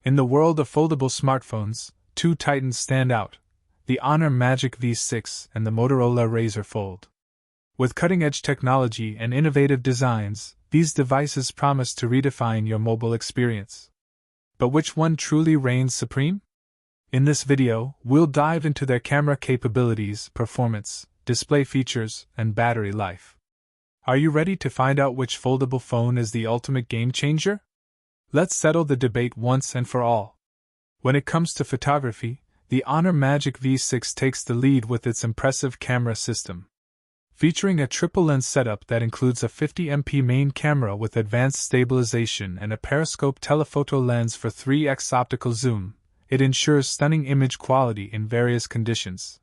In the world of foldable smartphones, two titans stand out: the Honor Magic V6 and the Motorola Razr Fold. With cutting-edge technology and innovative designs, these devices promise to redefine your mobile experience. But which one truly reigns supreme? In this video, we'll dive into their camera capabilities, performance, display features, and battery life. Are you ready to find out which foldable phone is the ultimate game-changer? Let's settle the debate once and for all. When it comes to photography, the Honor Magic V6 takes the lead with its impressive camera system. Featuring a triple-lens setup that includes a 50MP main camera with advanced stabilization and a periscope telephoto lens for 3x optical zoom, it ensures stunning image quality in various conditions.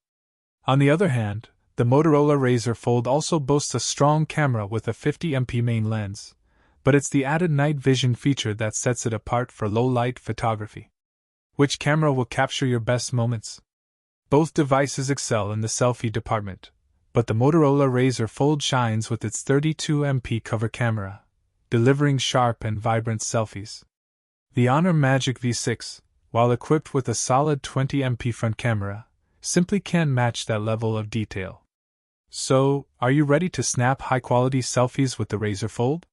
On the other hand, the Motorola Razr Fold also boasts a strong camera with a 50MP main lens, but it's the added night vision feature that sets it apart for low-light photography. Which camera will capture your best moments? Both devices excel in the selfie department, but the Motorola Razr Fold shines with its 32MP cover camera, delivering sharp and vibrant selfies. The Honor Magic V6, while equipped with a solid 20MP front camera, simply can't match that level of detail. So, are you ready to snap high-quality selfies with the Razr Fold?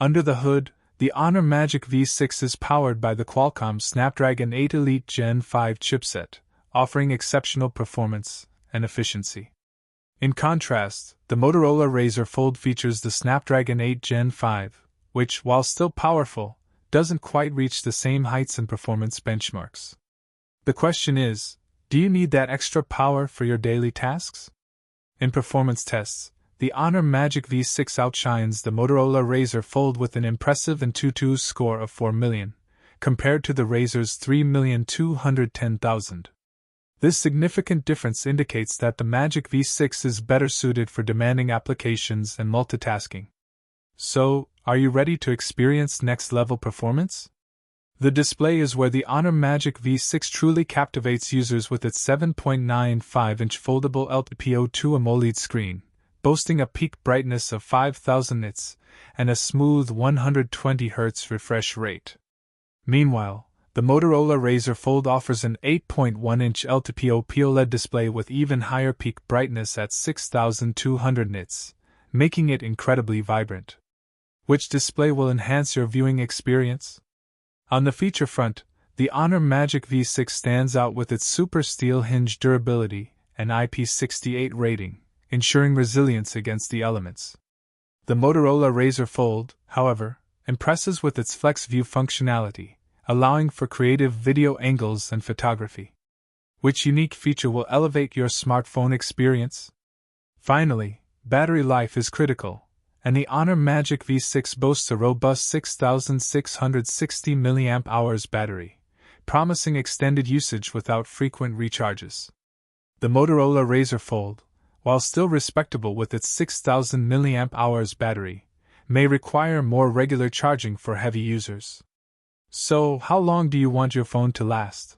Under the hood, the Honor Magic V6 is powered by the Qualcomm Snapdragon 8 Elite Gen 5 chipset, offering exceptional performance and efficiency. In contrast, the Motorola Razr Fold features the Snapdragon 8 Gen 5, which, while still powerful, doesn't quite reach the same heights and performance benchmarks. The question is, do you need that extra power for your daily tasks? In performance tests, the Honor Magic V6 outshines the Motorola Razr Fold with an impressive AnTuTu score of 4 million, compared to the Razr's 3,210,000. This significant difference indicates that the Magic V6 is better suited for demanding applications and multitasking. So, are you ready to experience next-level performance? The display is where the Honor Magic V6 truly captivates users with its 7.95-inch foldable LTPO2 AMOLED screen, boasting a peak brightness of 5000 nits and a smooth 120 Hz refresh rate. Meanwhile, the Motorola Razr Fold offers an 8.1-inch LTPO OLED display with even higher peak brightness at 6200 nits, making it incredibly vibrant. Which display will enhance your viewing experience? On the feature front, the Honor Magic V6 stands out with its super steel hinge durability and IP68 rating, ensuring resilience against the elements. The Motorola Razr Fold, however, impresses with its Flex View functionality, allowing for creative video angles and photography. Which unique feature will elevate your smartphone experience? Finally, battery life is critical, and the Honor Magic V6 boasts a robust 6660 mAh battery, promising extended usage without frequent recharges. The Motorola Razr Fold, while still respectable with its 6000 mAh battery, may require more regular charging for heavy users. So, how long do you want your phone to last?